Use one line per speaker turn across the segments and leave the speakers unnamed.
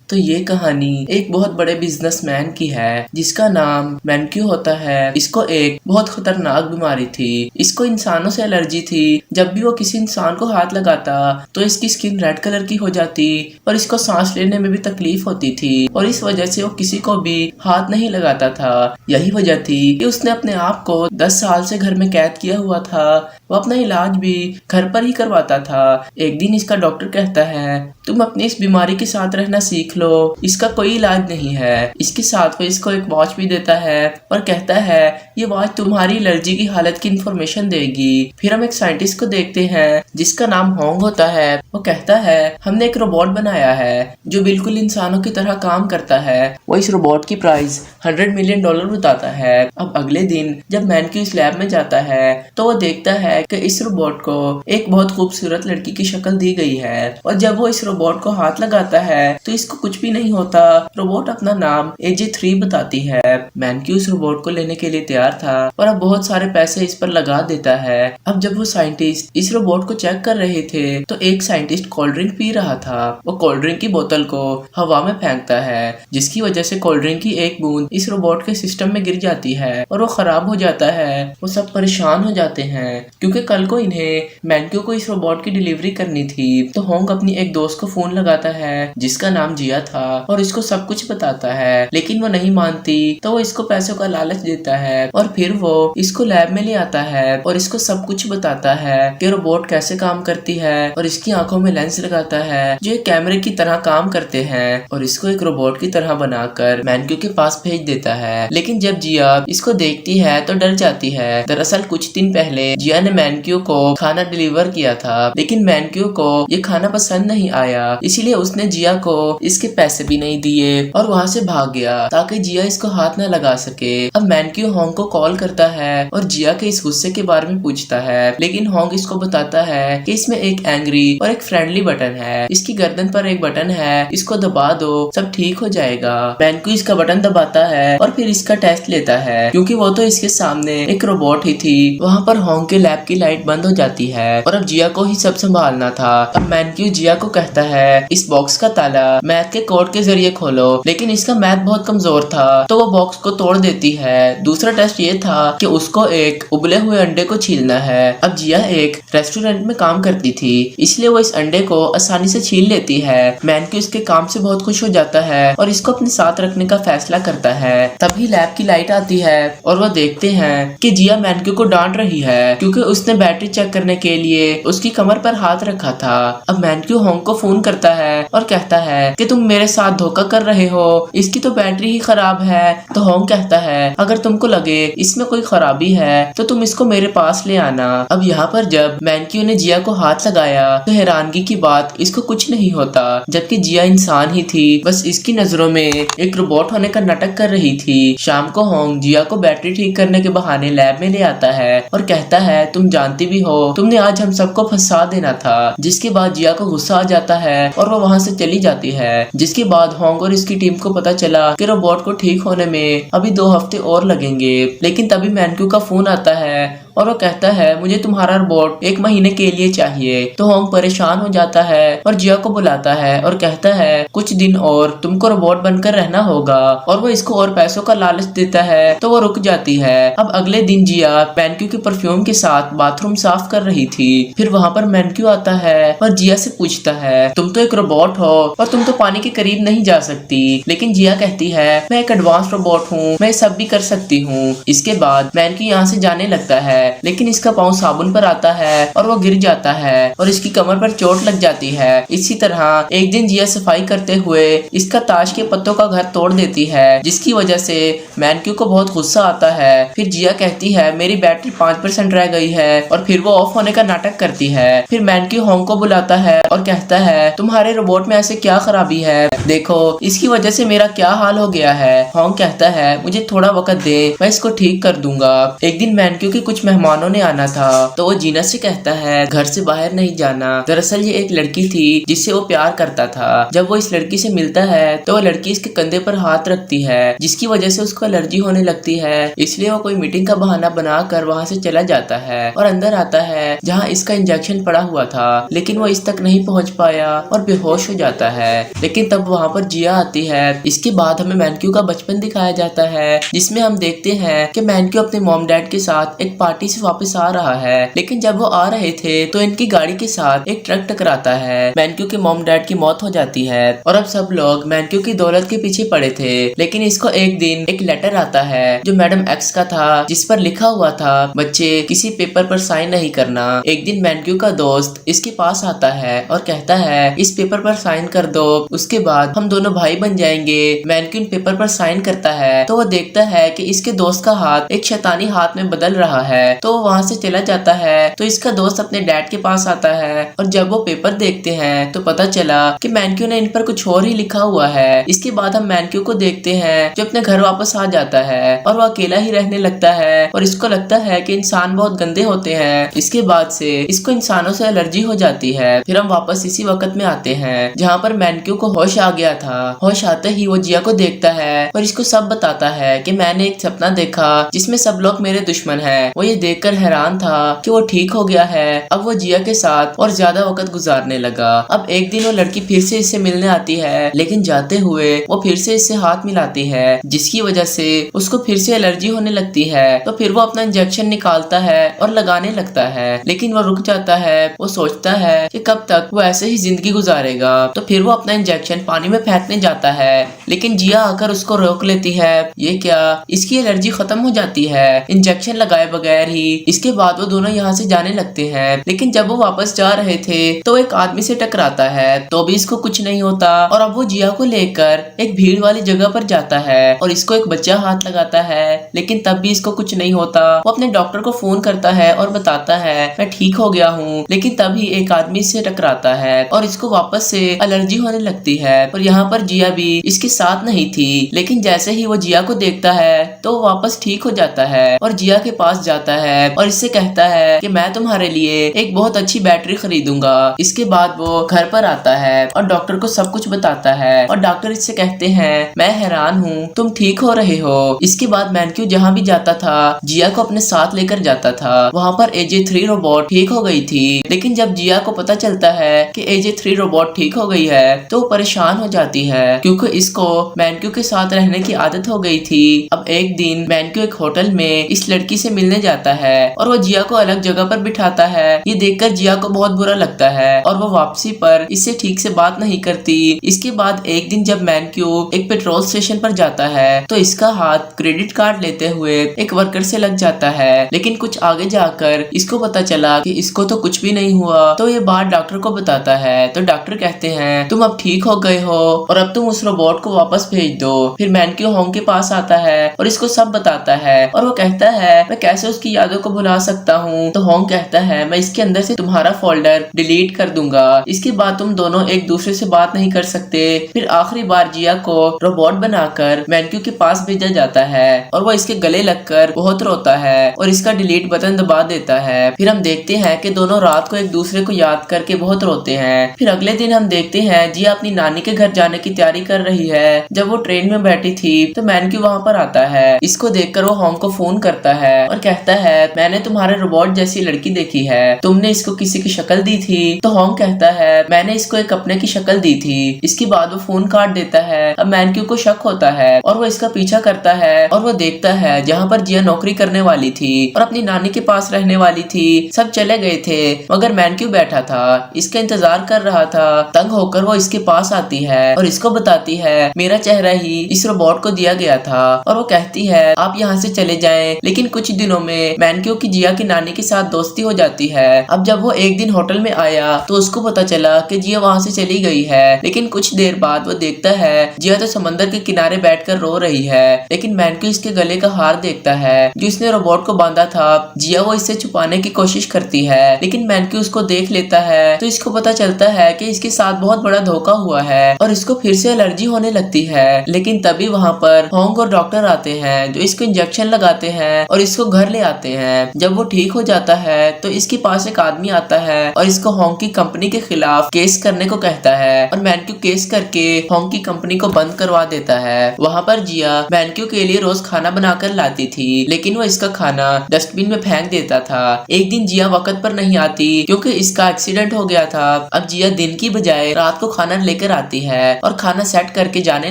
तो ये कहानी एक बहुत बड़े बिजनेसमैन की है जिसका नाम मैनक्यू होता है। इसको एक बहुत खतरनाक बीमारी थी। इसको इंसानों से एलर्जी थी। जब भी वो किसी इंसान को हाथ लगाता तो इसकी स्किन रेड कलर की हो जाती और इसको सांस लेने में भी तकलीफ होती थी और इस वजह से वो किसी को भी हाथ नहीं लगाता था। यही वजह थी कि उसने अपने आप को 10 साल से घर में कैद किया हुआ था। वो अपना इलाज भी घर पर ही करवाता था। एक दिन इसका डॉक्टर कहता है तुम अपनी इस बीमारी के साथ रहना सीख लो, इसका कोई इलाज नहीं है। इसके साथ वो इसको एक वॉच भी देता है और कहता है ये वॉच तुम्हारी एलर्जी की हालत की इंफॉर्मेशन देगी। फिर हम एक साइंटिस्ट को देखते हैं जिसका नाम होंग होता है। वो कहता है हमने एक रोबोट बनाया है जो बिल्कुल इंसानों की तरह काम करता है। वो इस रोबोट की प्राइस $100 मिलियन बताता है। अब अगले दिन जब मैनक्यू इस लैब में जाता है तो वो देखता है कि इस रोबोट को एक बहुत खूबसूरत लड़की की शक्ल दी गई है और जब वो इस रोबोट को हाथ लगाता है तो इसको कुछ भी नहीं होता। रोबोट अपना नाम AJ3 बताती है। मैनक्यू इस रोबोट को लेने के लिए तैयार था और अब बहुत सारे पैसे इस पर लगा देता है। अब जब वो साइंटिस्ट इस रोबोट को चेक कर रहे थे तो एक साइंटिस्ट कोल्ड ड्रिंक पी रहा था। वो कोल्ड ड्रिंक की बोतल को हवा में फेंकता है जिसकी वजह से कोल्ड ड्रिंक की एक बूंद इस रोबोट के सिस्टम में गिर जाती है और वो खराब हो जाता है। वो सब परेशान हो जाते हैं क्योंकि कल को इन्हें मैनक्यू को इस रोबोट की डिलीवरी करनी थी। तो होंग अपनी एक दोस्त को फोन लगाता है जिसका नाम जिया था और इसको सब कुछ बताता है लेकिन वो नहीं मानती। तो वो इसको पैसों का लालच देता है और फिर वो इसको लैब में ले आता है और इसको सब कुछ बताता है कि रोबोट कैसे काम करती है और इसकी आंखों में लेंस लगाता है जो एक कैमरे की तरह काम करते हैं और इसको एक रोबोट की तरह बनाकर मैनक्यू के पास भेज देता है। लेकिन जब जिया इसको देखती है तो डर जाती है। दरअसल कुछ दिन पहले जिया ने मैनक्यू को खाना डिलीवर किया था लेकिन मैनक्यू को ये खाना पसंद नहीं आया, इसीलिए उसने जिया को इसके पैसे भी नहीं दिए और वहाँ से भाग गया ताकि जिया इसको हाथ न लगा सके। अब मैनक्यू होंग को कॉल करता है और जिया के इस गुस्से के बारे में पूछता है लेकिन होंग इसको बताता है कि इसमें एक एंग्री और एक फ्रेंडली बटन है। इसकी गर्दन पर एक बटन है, इसको दबा दो सब ठीक हो जाएगा। मैनक्यू इसका बटन दबाता है और फिर इसका टेस्ट लेता है क्योंकि वो तो इसके सामने एक रोबोट ही थी। वहाँ पर होंग के लैब की लाइट बंद हो जाती है और अब जिया को ही सब संभालना था। अब मैनक्यू जिया को कहता है इस बॉक्स का ताला मैथ के कोड के जरिए खोलो, लेकिन इसका मैथ बहुत कमजोर था तो वो बॉक्स को तोड़ देती है। दूसरा टेस्ट ये था कि उसको एक उबले हुए अंडे को छीलना है। अब जिया एक रेस्टोरेंट में काम करती थी इसलिए वो इस अंडे को आसानी से छील लेती है। मैनक्यू इसके काम से बहुत खुश हो जाता है और इसको अपने साथ रखने का फैसला करता है। तभी लैब की लाइट आती है और वो देखते हैं कि जिया मैनक्यू को डांट रही है क्योंकि उसने बैटरी चेक करने के लिए उसकी कमर पर हाथ रखा था। अब मैनक्यू होंग को फोन करता है और कहता है कि तुम मेरे साथ धोखा कर रहे हो, इसकी तो बैटरी ही खराब है। तो होंग कहता है अगर तुमको लगे इसमें कोई खराबी है तो तुम इसको मेरे पास ले आना। अब यहाँ पर जब मैनक्यू ने जिया को हाथ लगाया तो हैरानगी की बात इसको कुछ नहीं होता जबकि जिया इंसान ही थी, बस इसकी नजरों में एक रोबोट होने का नाटक कर रही थी। शाम को होंग जिया को बैटरी ठीक करने के बहाने लैब में ले आता है और कहता है तुम जानती भी हो तुमने आज हम सबको फंसा देना था। जिसके बाद जिया को गुस्सा आ जाता है और वो वहाँ से चली जाती है। जिसके बाद होंग और इसकी टीम को पता चला कि रोबोट को ठीक होने में अभी 2 हफ्ते और लगेंगे। लेकिन तभी मैनक्यू का फोन आता है और वो कहता है मुझे तुम्हारा रोबोट 1 महीने के लिए चाहिए। तो होंग परेशान हो जाता है और जिया को बुलाता है और कहता है कुछ दिन और तुमको रोबोट बनकर रहना होगा और वो इसको और पैसों का लालच देता है तो वो रुक जाती है। अब अगले दिन जिया मैनक्यू के परफ्यूम के साथ बाथरूम साफ कर रही थी। फिर वहाँ पर मैनक्यू आता है और जिया से पूछता है तुम तो एक रोबोट हो और तुम तो पानी के करीब नहीं जा सकती। लेकिन जिया कहती है मैं एक एडवांस रोबोट हूँ, मैं सब भी कर सकती हूँ। इसके बाद मैनक्यू यहाँ से जाने लगता है लेकिन इसका पाँव साबुन पर आता है और वो गिर जाता है और इसकी कमर पर चोट लग जाती है। इसी तरह एक दिन जिया सफाई करते हुए इसका ताश के पत्तों का घर तोड़ देती है जिसकी वजह से मैनक्यू को बहुत गुस्सा आता है। फिर जिया कहती है मेरी बैटरी 5% रह गई है और फिर वो ऑफ होने का नाटक करती है। फिर मैनक्यू होंग को बुलाता है और कहता है तुम्हारे रोबोट में ऐसे क्या खराबी है, देखो इसकी वजह से मेरा क्या हाल हो गया है। होंग कहता है मुझे थोड़ा वक्त दे, मैं इसको ठीक कर दूंगा। एक दिन मैनक्यू के कुछ मेहमानों ने आना था तो वो जीना से कहता है घर से बाहर नहीं जाना। दरअसल ये एक लड़की थी जिससे वो प्यार करता था। जब वो इस लड़की से मिलता है तो वो लड़की इसके कंधे पर हाथ रखती है, जिसकी वजह से उसको एलर्जी होने लगती है। इसलिए वो कोई मीटिंग का बहाना बनाकर वहाँ से चला जाता है और अंदर आता है जहाँ इसका इंजेक्शन पड़ा हुआ था, लेकिन वो इस तक नहीं पहुँच पाया और बेहोश हो जाता है। लेकिन तब वहाँ पर जिया आती है। इसके बाद हमें मैनक्यू का बचपन दिखाया जाता है, जिसमें हम देखते हैं कि मैनक्यू अपने मॉम डैड के साथ एक पार्टी से वापस आ रहा है। लेकिन जब वो आ रहे थे तो इनकी गाड़ी के साथ एक ट्रक टकराता है। मैनक्यू के मॉम डैड की मौत हो जाती है और अब सब लोग मैनक्यू की दौलत के पीछे पड़े थे। लेकिन इसको एक दिन एक लेटर आता है जो मैडम एक्स का था, जिस पर लिखा हुआ था बच्चे किसी पेपर पर साइन नहीं करना। एक दिन मैनक्यू का दोस्त इसके पास आता है और कहता है इस पेपर पर साइन कर दो, उसके बाद हम दोनों भाई बन जाएंगे। मैनक्यू इन पेपर पर साइन करता है तो वो देखता है कि इसके दोस्त का हाथ एक शैतानी हाथ में बदल रहा है, तो वो वहाँ से चला जाता है। तो इसका दोस्त अपने डैड के पास आता है और जब वो पेपर देखते हैं तो पता चला कि मैनक्यू ने इन पर कुछ और ही लिखा हुआ है। इसके बाद हम मैनक्यू को देखते हैं जो अपने घर वापस आ जाता है और वो अकेला ही रहने लगता है और इसको लगता है कि इंसान बहुत गंदे होते हैं। इसके बाद से इसको इंसानों से एलर्जी हो जाती है। फिर हम वापस इसी वक्त में आते हैं जहाँ पर मैनक्यू को होश आ गया था। होश आते ही वो जिया को देखता है और इसको सब बताता है कि मैंने एक सपना देखा जिसमें सब लोग मेरे दुश्मन हैं। वो ये देखकर हैरान था कि वो ठीक हो गया है। अब वो जिया के साथ और ज्यादा वक्त गुजारने लगा। अब एक दिन वो लड़की फिर से इससे मिलने आती है, लेकिन जाते हुए वो फिर से इससे हाथ मिलाती है, जिसकी वजह से उसको फिर से एलर्जी होने लगती है। तो फिर वो अपना इंजेक्शन निकालता है और लगाने लगता है, लेकिन वो रुक जाता है। वो सोचता है कि कब तक वो ऐसे ही जिंदगी गुजारेगा। तो फिर वो अपना इंजेक्शन पानी में फेंकने जाता है, लेकिन जिया आकर उसको रोक लेती है। ये क्या, इसकी एलर्जी खत्म हो जाती है इंजेक्शन लगाए बगैर ही। इसके बाद वो दोनों यहाँ से जाने लगते हैं, लेकिन जब वो वापस जा रहे थे तो एक आदमी से टकराता है, तो भी इसको कुछ नहीं होता। और अब वो जिया को लेकर एक भीड़ वाली जगह पर जाता है और इसको एक बच्चा हाथ लगाता है, लेकिन तब भी इसको कुछ नहीं होता। वो अपने डॉक्टर को फोन करता है और बताता है मैं ठीक हो गया हूँ, लेकिन तभी एक आदमी से टकराता है और इसको वापस से एलर्जी होने लगती है। और यहाँ पर जिया भी इसके साथ नहीं थी, लेकिन जैसे ही वो जिया को देखता है तो वो वापस ठीक हो जाता है और जिया के पास जाता है और इससे कहता है कि मैं तुम्हारे लिए एक बहुत अच्छी बैटरी खरीदूंगा। इसके बाद वो घर पर आता है और डॉक्टर को सब कुछ बताता है और डॉक्टर इससे कहते हैं मैं हैरान हूँ, तुम ठीक हो रहे हो। इसके बाद मैनक्यू जहाँ भी जाता था जिया को अपने साथ लेकर जाता था। वहाँ पर AJ3 रोबोट ठीक हो गई थी, लेकिन जब जिया को पता चलता है कि AJ3 रोबोट ठीक हो गई है तो वो परेशान हो जाती है, क्योंकि इसको मैनक्यू के साथ रहने की आदत हो गई थी। अब एक दिन मैनक्यू एक होटल में इस लड़की से मिलने जाता है और वो जिया को अलग जगह पर बिठाता है। ये देखकर जिया को बहुत बुरा लगता है और वो वापसी पर इससे ठीक से बात नहीं करती। इसके बाद एक दिन जब मैनक्यू एक पेट्रोल स्टेशन पर जाता है तो इसका हाथ क्रेडिट कार्ड लेते हुए एक वर्कर से लग जाता है, लेकिन कुछ आगे जाकर इसको पता चला कि इसको तो कुछ भी नहीं हुआ। तो ये बात डॉक्टर को बताता है तो डॉक्टर कहते हैं तुम अब ठीक हो गए हो और अब तुम उस रोबोट को वापस भेज दो। फिर मैनक्यू होंग के पास आता है और इसको सब बताता है और वो कहता है मैं कैसे उसकी यादों को भुला सकता हूँ। तो होंग कहता है मैं इसके अंदर से तुम्हारा फोल्डर डिलीट कर दूंगा, इसके बाद तुम दोनों एक दूसरे से बात नहीं कर सकते। फिर आखिरी बार जिया को रोबोट बनाकर मैनक्यू के पास भेजा जाता है और वो इसके गले लगकर बहुत रोता है और इसका डिलीट बटन दबा देता है। फिर हम देखते हैं कि दोनों रात को एक दूसरे को याद करके बहुत रोते हैं। फिर अगले दिन हम देखते हैं जिया अपनी नानी के घर जाने की तैयारी कर रही है। जब वो ट्रेन में बैठी थी तो मैनक्यू वहाँ पर आता है। इसको देखकर वो होंग को फोन करता है और कहता है मैंने तुम्हारे रोबोट जैसी लड़की देखी है, तुमने इसको किसी की शक्ल दी थी? तो होंग कहता है मैंने इसको एक अपने की शक्ल दी थी। इसके बाद वो फोन काट देता है। अब मैनक्यू को शक होता है और वो इसका पीछा करता है और वो देखता है जहाँ पर जिया नौकरी करने वाली थी और अपनी नानी के पास रहने वाली थी, सब चले गए थे मगर मैनक्यू बैठा था, इसका इंतजार कर रहा था। तंग होकर वो इसके पास आती है और इसको बताती है मेरा चेहरा ही इस रोबोट को दिया गया था और वो कहती है आप यहाँ से चले जाएं। लेकिन कुछ दिनों में मैनक्यू की जिया की नानी के साथ दोस्ती हो जाती है। अब जब वो एक दिन होटल में आया तो उसको पता चला कि जिया वहाँ से चली गई है, लेकिन कुछ देर बाद वो देखता है जिया तो समंदर के किनारे बैठकर रो रही है। लेकिन मैनक्यू इसके गले का हार देखता है जो इसने रोबोट को बांधा था। जिया वो इससे छुपाने की कोशिश करती है, लेकिन मैनक्यू उसको देख लेता है तो इसको पता चलता है कि इसके साथ बहुत बड़ा धोखा हुआ है और इसको फिर से एलर्जी होने लगती है। लेकिन तभी वहाँ पर होंग और डॉक्टर आते हैं जो इसको इंजेक्शन लगाते हैं और इसको घर ले आते जाते हैं। जब वो ठीक हो जाता है तो इसके पास एक आदमी आता है और इसको होंकी कंपनी के खिलाफ केस करने को कहता है और मैनक्यू केस करके होंकी कंपनी को बंद करवा देता है। वहाँ पर जिया मैनक्यू के लिए रोज खाना बनाकर लाती थी, लेकिन वो इसका खाना डस्टबिन में फेंक देता था। एक दिन जिया वक्त पर नहीं आती क्योंकि इसका एक्सीडेंट हो गया था। अब जिया दिन की बजाय रात को खाना लेकर आती है और खाना सेट करके जाने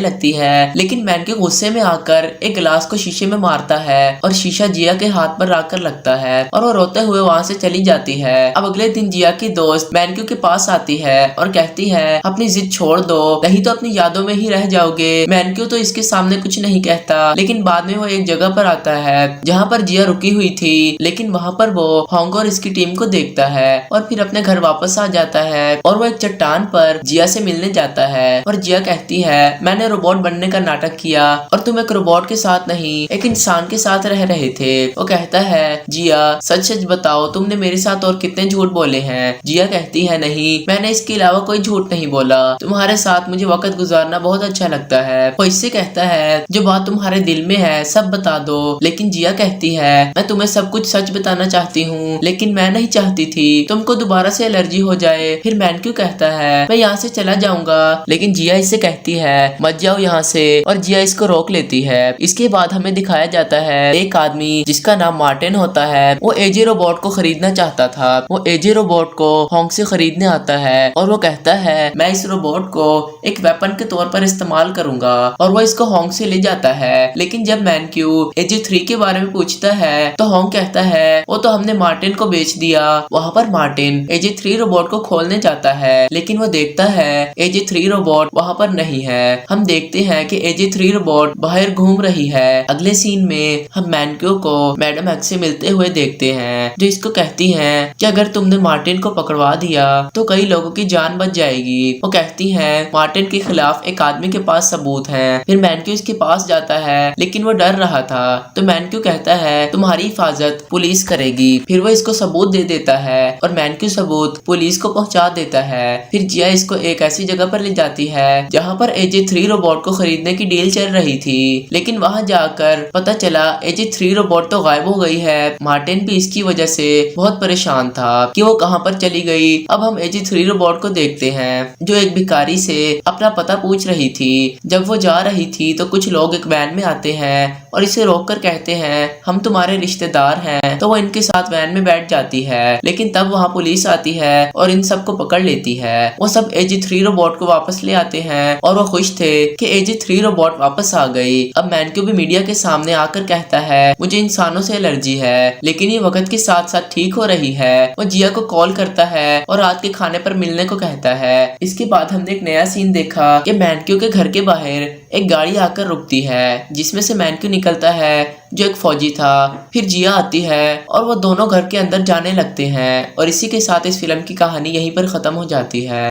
लगती है, लेकिन मैनक्यू गुस्से में आकर एक गिलास को शीशे में मारता है और शीशा जिया के हाथ पर आकर लगता है और वो रोते हुए वहाँ से चली जाती है। अब अगले दिन जिया की दोस्त मैनक्यू के पास आती है और कहती है अपनी जिद छोड़ दो, नहीं तो अपनी यादों में ही रह जाओगे। मैनक्यू तो इसके सामने कुछ नहीं कहता, लेकिन बाद में वो एक जगह पर आता है जहाँ पर जिया रुकी हुई थी, लेकिन वहाँ पर वो होंग और इसकी टीम को देखता है और फिर अपने घर वापस आ जाता है और वो एक चट्टान पर जिया से मिलने जाता है और जिया कहती है मैंने रोबोट बनने का नाटक किया और तुम एक रोबोट के साथ नहीं एक इंसान के साथ रह रहे थे। वो कहता है जिया सच सच बताओ तुमने मेरे साथ और कितने झूठ बोले हैं। जिया कहती है नहीं, मैंने इसके अलावा कोई झूठ नहीं बोला, तुम्हारे साथ मुझे वक्त गुजारना बहुत अच्छा लगता है। वो इससे कहता है जो बात तुम्हारे दिल में है सब बता दो, लेकिन जिया कहती है मैं तुम्हें सब कुछ सच बताना चाहती हूँ, लेकिन मैं नहीं चाहती थी तुमको दोबारा से एलर्जी हो जाए। फिर मैनक्यू कहता है मैं यहाँ से चला जाऊंगा, लेकिन जिया इससे कहती है मत जाओ यहाँ से और जिया इसको रोक लेती है। इसके बाद हमें दिखाया जाता है एक आदमी जिसका नाम मार्टिन होता है, वो एजे रोबोट को खरीदना चाहता था। वो एजे रोबोट को होंग से खरीदने आता है और वो कहता है मैं इस रोबोट को एक वेपन के तौर पर इस्तेमाल करूंगा और वो इसको होंग से ले जाता है। लेकिन जब मैनक्यू एजे 3 के बारे में पूछता है तो होंग कहता है वो तो हमने मार्टिन को बेच दिया। वहाँ पर मार्टिन एजे 3 रोबोट को खोलने जाता है, लेकिन वो देखता है एजे 3 रोबोट वहाँ पर नहीं है। हम देखते हैं कि एजे 3 रोबोट बाहर घूम रही है। अगले सीन में हम मैनक्यू को मैडम एक्स से मिलते हुए देखते हैं, जो इसको कहती हैं कि अगर तुमने मार्टिन को पकड़वा दिया तो कई लोगों की जान बच जाएगी। वो कहती हैं मार्टिन के खिलाफ एक आदमी के पास सबूत है। फिर मैनक्यू इसके पास जाता है, लेकिन वो डर रहा था, तो मैनक्यू कहता है तुम्हारी हिफाजत पुलिस करेगी। फिर वो इसको सबूत दे देता है और मैनक्यू सबूत पुलिस को पहुंचा देता है। फिर जिया इसको एक ऐसी जगह पर ले जाती है जहाँ पर एजे 3 रोबोट को खरीदने की डील चल रही थी, लेकिन वहां जाकर पता चला एजे 3 रोबोट तो गायब हो गई है। मार्टिन भी इसकी वजह से बहुत परेशान था कि वो कहां पर चली गई। अब हम एजे 3 रोबोट को देखते हैं जो एक भिखारी से अपना पता पूछ रही थी। जब वो जा रही थी तो कुछ लोग एक वैन में आते हैं और इसे रोककर कहते हैं हम तुम्हारे रिश्तेदार हैं, तो वो इनके साथ वैन में बैठ जाती है। लेकिन तब वहाँ पुलिस आती है और इन सबको पकड़ लेती है। वो सब एजे 3 रोबोट को वापस ले आते हैं और वो खुश थे कि एजे 3 रोबोट वापस आ गई। अब मैनक्यू भी मीडिया के सामने आकर कहता है मुझे इंसानों से एलर्जी है, लेकिन ये वक्त के साथ साथ ठीक हो रही है। वो जिया को कॉल करता है और रात के खाने पर मिलने को कहता है। इसके बाद हमने एक नया सीन देखा कि मैनक्यू के घर के बाहर एक गाड़ी आकर रुकती है जिसमें से मैनक्यू निकलता है जो एक फौजी था। फिर जिया आती है और वो दोनों घर के अंदर जाने लगते हैं और इसी के साथ इस फिल्म की कहानी यहीं पर खत्म हो जाती है।